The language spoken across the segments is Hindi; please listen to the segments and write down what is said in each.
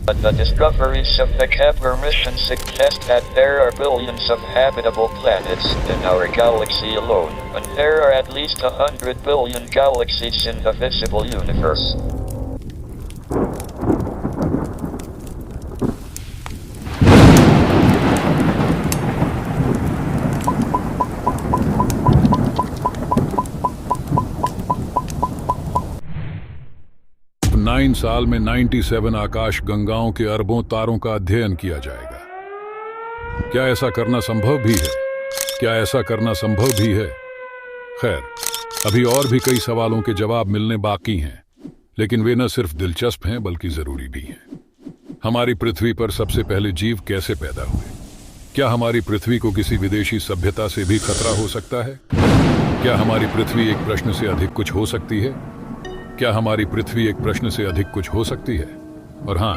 But the discoveries of the Kepler mission suggest that there are billions of habitable planets in our galaxy alone, and there are at least 100 billion galaxies in the visible universe. Nine साल में 97 आकाश गंगाओं के अरबों तारों का अध्ययन किया जाएगा। क्या ऐसा करना संभव भी है? क्या ऐसा करना संभव भी है? खैर, अभी और भी कई सवालों के जवाब मिलने बाकी हैं, लेकिन वे न सिर्फ दिलचस्प हैं बल्कि जरूरी भी हैं। हमारी पृथ्वी पर सबसे पहले जीव कैसे पैदा हुए? क्या हमारी पृथ्वी को किसी विदेशी सभ्यता से भी खतरा हो सकता है? क्या हमारी पृथ्वी एक प्रश्न से अधिक कुछ हो सकती है? क्या हमारी पृथ्वी एक प्रश्न से अधिक कुछ हो सकती है? और हाँ,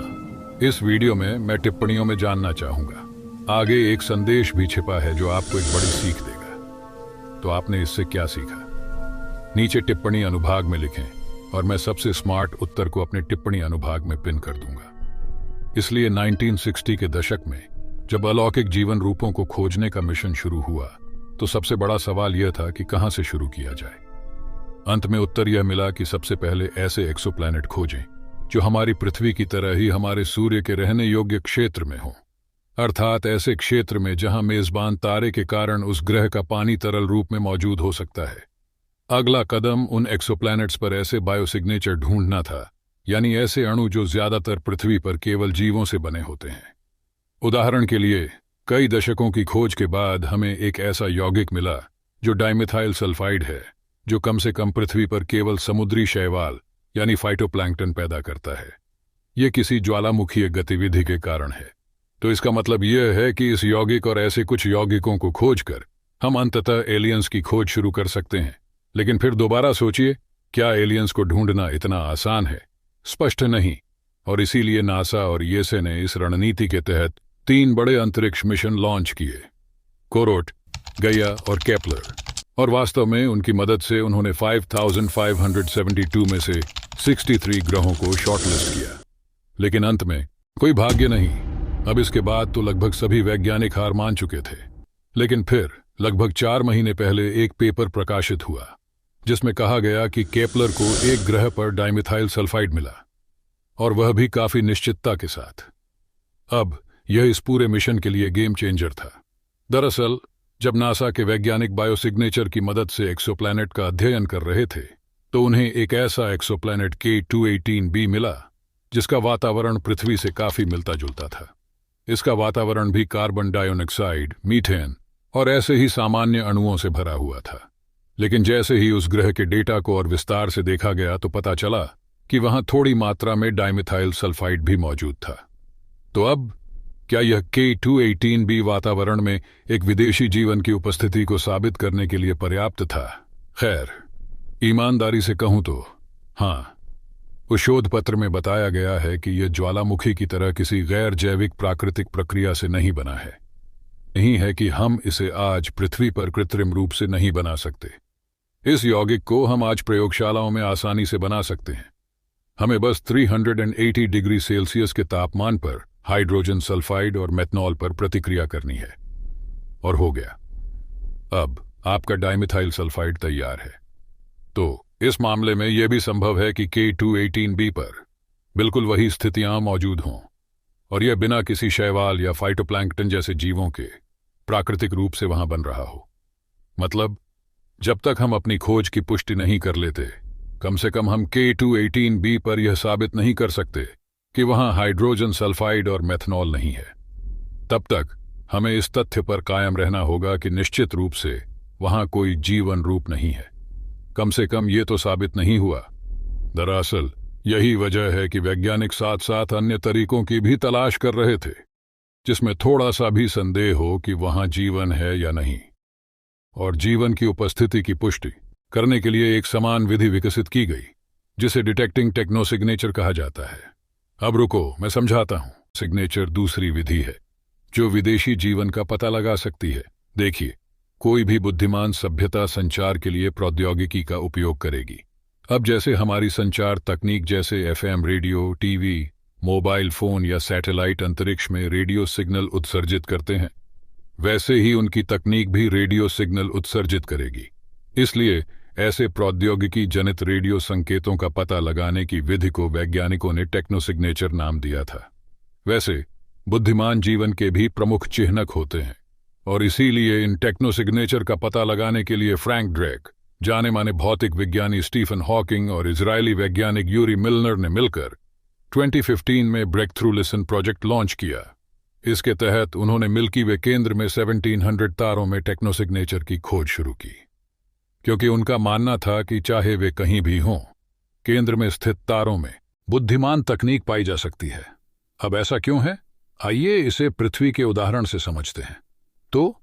इस वीडियो में मैं टिप्पणियों में जानना चाहूंगा। आगे एक संदेश भी छिपा है जो आपको एक बड़ी सीख देगा। तो आपने इससे क्या सीखा? नीचे टिप्पणी अनुभाग में लिखें और मैं सबसे स्मार्ट उत्तर को अपने टिप्पणी अनुभाग में पिन कर दूंगा। इसलिए 1960 के दशक में जब अलौकिक जीवन रूपों को खोजने का मिशन शुरू हुआ, तो सबसे बड़ा सवाल यह था कि कहां से शुरू किया जाए। अंत में उत्तर यह मिला कि सबसे पहले ऐसे एक्सोप्लैनेट खोजें जो हमारी पृथ्वी की तरह ही हमारे सूर्य के रहने योग्य क्षेत्र में हों, अर्थात ऐसे क्षेत्र में जहां मेजबान तारे के कारण उस ग्रह का पानी तरल रूप में मौजूद हो सकता है। अगला कदम उन एक्सोप्लैनेट्स पर ऐसे बायोसिग्नेचर ढूंढना था, यानी ऐसे अणु जो ज्यादातर पृथ्वी पर केवल जीवों से बने होते हैं। उदाहरण के लिए, कई दशकों की खोज के बाद हमें एक ऐसा यौगिक मिला जो डाइमिथाइल सल्फाइड है, जो कम से कम पृथ्वी पर केवल समुद्री शैवाल यानी फाइटोप्लैंक्टन पैदा करता है। यह किसी ज्वालामुखीय गतिविधि के कारण है। तो इसका मतलब यह है कि इस यौगिक और ऐसे कुछ यौगिकों को खोजकर हम अंततः एलियंस की खोज शुरू कर सकते हैं। लेकिन फिर दोबारा सोचिए, क्या एलियंस को ढूंढना इतना आसान है? स्पष्ट नहीं। और इसीलिए नासा और ईएसए ने इस रणनीति के तहत 3 बड़े अंतरिक्ष मिशन लॉन्च किए, कोरोट, गैया और केपलर। और वास्तव में उनकी मदद से उन्होंने 5572 में से 63 ग्रहों को शॉर्टलिस्ट किया। लेकिन अंत में कोई भाग्य नहीं। अब इसके बाद तो लगभग सभी वैज्ञानिक हार मान चुके थे। लेकिन फिर लगभग 4 महीने पहले एक पेपर प्रकाशित हुआ जिसमें कहा गया कि केपलर को एक ग्रह पर डाइमिथाइल सल्फाइड मिला, और वह भी काफी निश्चितता के साथ। अब यह इस पूरे मिशन के लिए गेम चेंजर था। दरअसल जब नासा के वैज्ञानिक बायोसिग्नेचर की मदद से एक्सोप्लैनेट का अध्ययन कर रहे थे, तो उन्हें एक ऐसा एक्सोप्लैनेट K218b मिला जिसका वातावरण पृथ्वी से काफी मिलता जुलता था। इसका वातावरण भी कार्बन डाइऑक्साइड, मीथेन और ऐसे ही सामान्य अणुओं से भरा हुआ था। लेकिन जैसे ही उस ग्रह के डेटा को और विस्तार से देखा गया तो पता चला कि वहां थोड़ी मात्रा में डाइमिथाइल सल्फाइड भी मौजूद था। तो अब क्या यह K218b वातावरण में एक विदेशी जीवन की उपस्थिति को साबित करने के लिए पर्याप्त था? खैर, ईमानदारी से कहूं तो हाँ। उस शोध पत्र में बताया गया है कि यह ज्वालामुखी की तरह किसी गैर जैविक प्राकृतिक प्रक्रिया से नहीं बना है। यही है कि हम इसे आज पृथ्वी पर कृत्रिम रूप से नहीं बना सकते। इस यौगिक को हम आज प्रयोगशालाओं में आसानी से बना सकते हैं। हमें बस 380 डिग्री सेल्सियस के तापमान पर हाइड्रोजन सल्फाइड और मेथनॉल पर प्रतिक्रिया करनी है, और हो गया। अब आपका डाइमिथाइल सल्फाइड तैयार है। तो इस मामले में यह भी संभव है कि K218b पर बिल्कुल वही स्थितियां मौजूद हों, और यह बिना किसी शैवाल या फाइटोप्लैंक्टन जैसे जीवों के प्राकृतिक रूप से वहां बन रहा हो। मतलब, जब तक हम अपनी खोज की पुष्टि नहीं कर लेते, कम से कम हम K218b पर यह साबित नहीं कर सकते कि वहां हाइड्रोजन सल्फाइड और मेथनॉल नहीं है, तब तक हमें इस तथ्य पर कायम रहना होगा कि निश्चित रूप से वहां कोई जीवन रूप नहीं है। कम से कम ये तो साबित नहीं हुआ। दरअसल यही वजह है कि वैज्ञानिक साथ साथ अन्य तरीकों की भी तलाश कर रहे थे जिसमें थोड़ा सा भी संदेह हो कि वहां जीवन है या नहीं। और जीवन की उपस्थिति की पुष्टि करने के लिए एक समान विधि विकसित की गई जिसे डिटेक्टिंग टेक्नोसिग्नेचर कहा जाता है। अब रुको, मैं समझाता हूं। सिग्नेचर दूसरी विधि है जो विदेशी जीवन का पता लगा सकती है। देखिए, कोई भी बुद्धिमान सभ्यता संचार के लिए प्रौद्योगिकी का उपयोग करेगी। अब जैसे हमारी संचार तकनीक जैसे FM radio, TV mobile phone या सैटेलाइट अंतरिक्ष में रेडियो सिग्नल उत्सर्जित करते हैं, वैसे ही उनकी तकनीक भी रेडियो सिग्नल उत्सर्जित करेगी। इसलिए ऐसे प्रौद्योगिकी जनित रेडियो संकेतों का पता लगाने की विधि को वैज्ञानिकों ने टेक्नोसिग्नेचर नाम दिया था। वैसे बुद्धिमान जीवन के भी प्रमुख चिह्नक होते हैं, और इसीलिए इन टेक्नोसिग्नेचर का पता लगाने के लिए फ्रैंक ड्रेक, जाने माने भौतिक विज्ञानी स्टीफन हॉकिंग और इजरायली वैज्ञानिक यूरी मिलनर ने मिलकर 2015 में breakthrough Listen project launch किया। इसके तहत उन्होंने मिल्की वे केंद्र में 1700 तारों में टेक्नोसिग्नेचर की खोज शुरू की, क्योंकि उनका मानना था कि चाहे वे कहीं भी हों, केंद्र में स्थित तारों में बुद्धिमान तकनीक पाई जा सकती है। अब ऐसा क्यों है? आइए इसे पृथ्वी के उदाहरण से समझते हैं। तो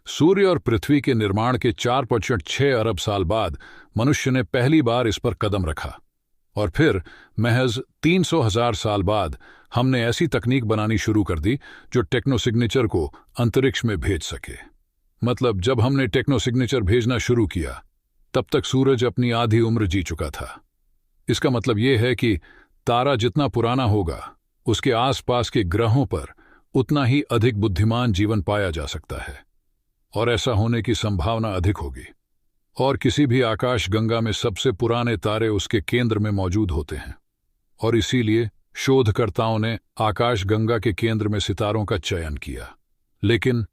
सूर्य और पृथ्वी के निर्माण के 4.6 अरब साल बाद मनुष्य ने पहली बार इस पर कदम रखा, और फिर महज 300,000 साल बाद हमने ऐसी तकनीक बनानी शुरू कर दी जो टेक्नोसिग्नेचर को अंतरिक्ष में भेज सके। मतलब जब हमने टेक्नोसिग्नेचर भेजना शुरू किया, तब तक सूरज अपनी आधी उम्र जी चुका था। इसका मतलब यह है कि तारा जितना पुराना होगा, उसके आसपास के ग्रहों पर उतना ही अधिक बुद्धिमान जीवन पाया जा सकता है, और ऐसा होने की संभावना अधिक होगी। और किसी भी आकाश गंगा में सबसे पुराने तारे उसके केंद्र में मौजूद होते हैं, और इसीलिए शोधकर्ताओं ने आकाश गंगा के केंद्र में सितारों का चयन किया। लेकिन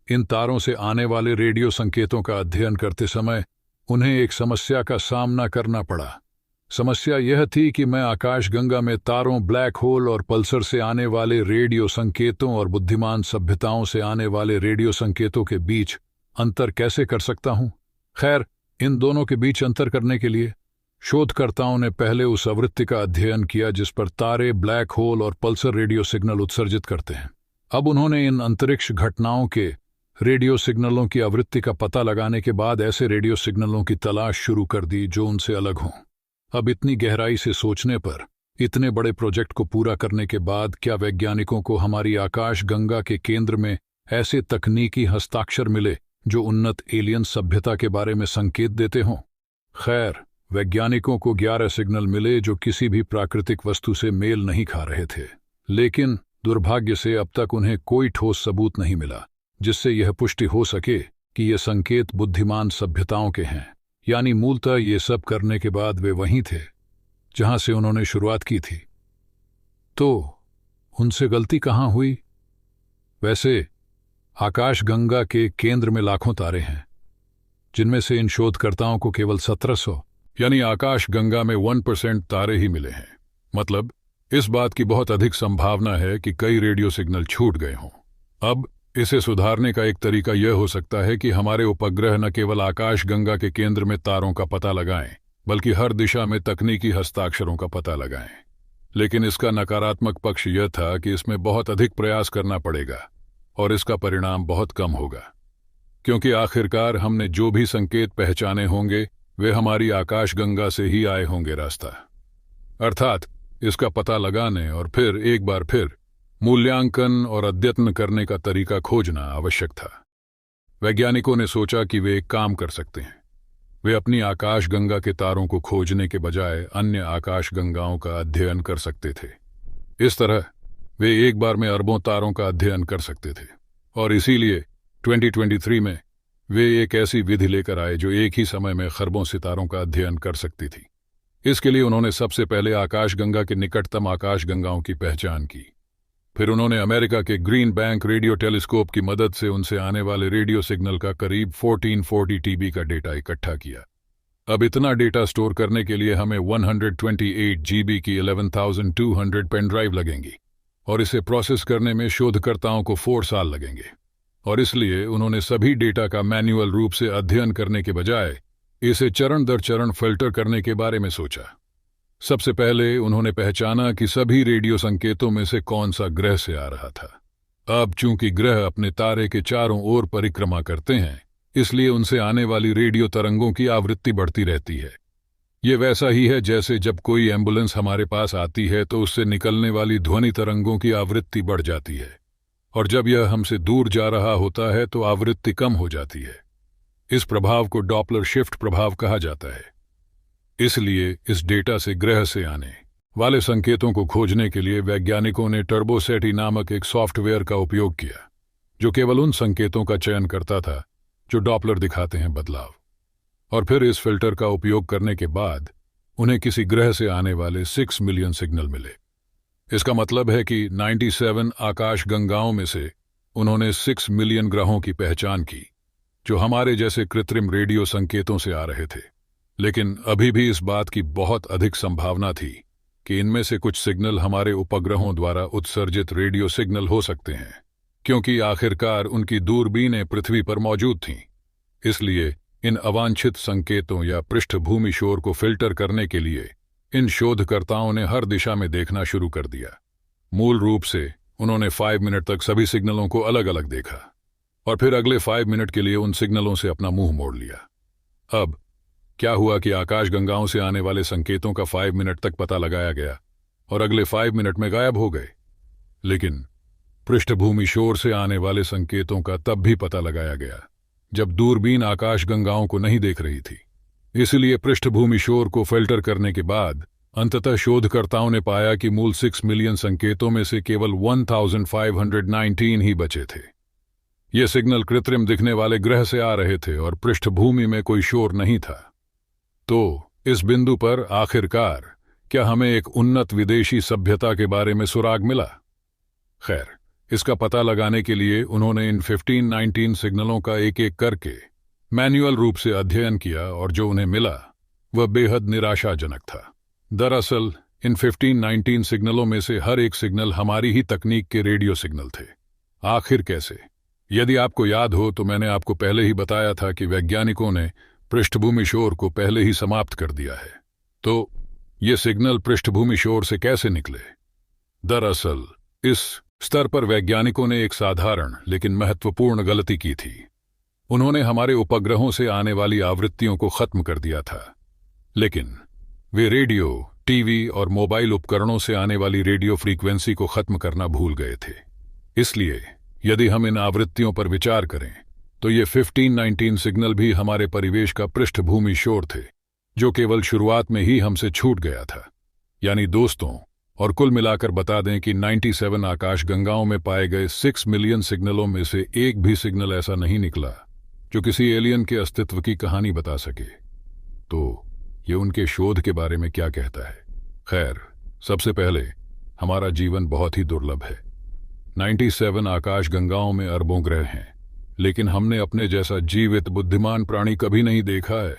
इन तारों से आने वाले रेडियो संकेतों का अध्ययन करते समय उन्हें एक समस्या का सामना करना पड़ा। समस्या यह थी कि मैं आकाश गंगा में तारों, ब्लैक होल और पल्सर से आने वाले रेडियो संकेतों और बुद्धिमान सभ्यताओं से आने वाले रेडियो संकेतों के बीच अंतर कैसे कर सकता हूं। खैर, इन दोनों के बीच अंतर करने के लिए शोधकर्ताओं ने पहले उस आवृत्ति का अध्ययन किया जिस पर तारे, ब्लैक होल और पल्सर रेडियो सिग्नल उत्सर्जित करते हैं। अब उन्होंने इन अंतरिक्ष घटनाओं के रेडियो सिग्नलों की आवृत्ति का पता लगाने के बाद ऐसे रेडियो सिग्नलों की तलाश शुरू कर दी जो उनसे अलग हों। अब इतनी गहराई से सोचने पर, इतने बड़े प्रोजेक्ट को पूरा करने के बाद, क्या वैज्ञानिकों को हमारी आकाश गंगा के केंद्र में ऐसे तकनीकी हस्ताक्षर मिले जो उन्नत एलियन सभ्यता के बारे में संकेत देते हों? खैर, वैज्ञानिकों को 11 सिग्नल मिले जो किसी भी प्राकृतिक वस्तु से मेल नहीं खा रहे थे, लेकिन दुर्भाग्य से अब तक उन्हें कोई ठोस सबूत नहीं मिला जिससे यह पुष्टि हो सके कि ये संकेत बुद्धिमान सभ्यताओं के हैं। यानी मूलतः ये सब करने के बाद वे वहीं थे जहां से उन्होंने शुरुआत की थी। तो उनसे गलती कहां हुई? वैसे आकाश गंगा के केंद्र में लाखों तारे हैं, जिनमें से इन शोधकर्ताओं को केवल 1700 यानी आकाश गंगा में 1% तारे ही मिले हैं। मतलब इस बात की बहुत अधिक संभावना है कि कई रेडियो सिग्नल छूट गए हों। अब इसे सुधारने का एक तरीका यह हो सकता है कि हमारे उपग्रह न केवल आकाश गंगा के केंद्र में तारों का पता लगाएं, बल्कि हर दिशा में तकनीकी हस्ताक्षरों का पता लगाएं। लेकिन इसका नकारात्मक पक्ष यह था कि इसमें बहुत अधिक प्रयास करना पड़ेगा और इसका परिणाम बहुत कम होगा, क्योंकि आखिरकार हमने जो भी संकेत पहचाने होंगे वे हमारी आकाश गंगा से ही आए होंगे रास्ता। अर्थात इसका पता लगाने और फिर एक बार फिर मूल्यांकन और अद्यतन करने का तरीका खोजना आवश्यक था। वैज्ञानिकों ने सोचा कि वे एक काम कर सकते हैं। वे अपनी आकाश गंगा के तारों को खोजने के बजाय अन्य आकाश गंगाओं का अध्ययन कर सकते थे। इस तरह वे एक बार में अरबों तारों का अध्ययन कर सकते थे, और इसीलिए 2023 में वे एक ऐसी विधि लेकर आए जो एक ही समय में खरबों सितारों का अध्ययन कर सकती थी। इसके लिए उन्होंने सबसे पहले आकाश गंगा के निकटतम आकाश गंगाओं की पहचान की। फिर उन्होंने अमेरिका के ग्रीन बैंक रेडियो टेलीस्कोप की मदद से उनसे आने वाले रेडियो सिग्नल का करीब 1440 TB का डेटा इकट्ठा किया। अब इतना डेटा स्टोर करने के लिए हमें 128 GB की 11,200 पेन ड्राइव लगेंगी, और इसे प्रोसेस करने में शोधकर्ताओं को 4 साल लगेंगे। और इसलिए उन्होंने सभी डेटा का मैन्युअल रूप से अध्ययन करने के बजाय इसे चरण दर चरण फिल्टर करने के बारे में सोचा। सबसे पहले उन्होंने पहचाना कि सभी रेडियो संकेतों में से कौन सा ग्रह से आ रहा था। अब चूंकि ग्रह अपने तारे के चारों ओर परिक्रमा करते हैं, इसलिए उनसे आने वाली रेडियो तरंगों की आवृत्ति बढ़ती रहती है। ये वैसा ही है जैसे जब कोई एम्बुलेंस हमारे पास आती है तो उससे निकलने वाली ध्वनि तरंगों की आवृत्ति बढ़ जाती है, और जब यह हमसे दूर जा रहा होता है तो आवृत्ति कम हो जाती है। इस प्रभाव को डॉपलर शिफ्ट प्रभाव कहा जाता है। इसलिए इस डेटा से ग्रह से आने वाले संकेतों को खोजने के लिए वैज्ञानिकों ने टर्बोसेटी नामक एक सॉफ्टवेयर का उपयोग किया, जो केवल उन संकेतों का चयन करता था जो डॉपलर दिखाते हैं बदलाव। और फिर इस फिल्टर का उपयोग करने के बाद उन्हें किसी ग्रह से आने वाले 6 मिलियन सिग्नल मिले। इसका मतलब है कि 97 आकाश गंगाओं में से उन्होंने 6 मिलियन ग्रहों की पहचान की, जो हमारे जैसे कृत्रिम रेडियो संकेतों से आ रहे थे। लेकिन अभी भी इस बात की बहुत अधिक संभावना थी कि इनमें से कुछ सिग्नल हमारे उपग्रहों द्वारा उत्सर्जित रेडियो सिग्नल हो सकते हैं, क्योंकि आखिरकार उनकी दूरबीनें पृथ्वी पर मौजूद थीं। इसलिए इन अवांछित संकेतों या पृष्ठभूमि शोर को फिल्टर करने के लिए इन शोधकर्ताओं ने हर दिशा में देखना शुरू कर दिया। मूल रूप से उन्होंने 5 मिनट तक सभी सिग्नलों को अलग अलग देखा और फिर अगले 5 मिनट के लिए उन सिग्नलों से अपना मुंह मोड़ लिया। अब क्या हुआ कि आकाशगंगाओं से आने वाले संकेतों का 5 मिनट तक पता लगाया गया और अगले 5 मिनट में गायब हो गए। लेकिन पृष्ठभूमि शोर से आने वाले संकेतों का तब भी पता लगाया गया जब दूरबीन आकाशगंगाओं को नहीं देख रही थी। इसलिए पृष्ठभूमि शोर को फिल्टर करने के बाद अंततः शोधकर्ताओं ने पाया कि मूल 6 मिलियन संकेतों में से केवल 1519 ही बचे थे। ये सिग्नल कृत्रिम दिखने वाले ग्रह से आ रहे थे और पृष्ठभूमि में कोई शोर नहीं था। तो इस बिंदु पर आखिरकार क्या हमें एक उन्नत विदेशी सभ्यता के बारे में सुराग मिला? खैर, इसका पता लगाने के लिए उन्होंने इन 1519 सिग्नलों का एक एक करके मैन्युअल रूप से अध्ययन किया और जो उन्हें मिला वह बेहद निराशाजनक था। दरअसल इन 1519 सिग्नलों में से हर एक सिग्नल हमारी ही तकनीक के रेडियो सिग्नल थे। आखिर कैसे? यदि आपको याद हो तो मैंने आपको पहले ही बताया था कि वैज्ञानिकों ने पृष्ठभूमि शोर को पहले ही समाप्त कर दिया है। तो ये सिग्नल पृष्ठभूमि शोर से कैसे निकले? दरअसल इस स्तर पर वैज्ञानिकों ने एक साधारण लेकिन महत्वपूर्ण गलती की थी। उन्होंने हमारे उपग्रहों से आने वाली आवृत्तियों को खत्म कर दिया था, लेकिन वे रेडियो, टीवी और मोबाइल उपकरणों से आने वाली रेडियो फ्रीक्वेंसी को खत्म करना भूल गए थे। इसलिए यदि हम इन आवृत्तियों पर विचार करें तो ये 1519 सिग्नल भी हमारे परिवेश का पृष्ठभूमि शोर थे, जो केवल शुरुआत में ही हमसे छूट गया था। यानी दोस्तों, और कुल मिलाकर बता दें कि 97 आकाश गंगाओं में पाए गए 6 मिलियन सिग्नलों में से एक भी सिग्नल ऐसा नहीं निकला जो किसी एलियन के अस्तित्व की कहानी बता सके। तो ये उनके शोध के बारे में क्या कहता है? खैर, सबसे पहले हमारा जीवन बहुत ही दुर्लभ है। 97 आकाश गंगाओं में अरबों ग्रह हैं, लेकिन हमने अपने जैसा जीवित बुद्धिमान प्राणी कभी नहीं देखा है।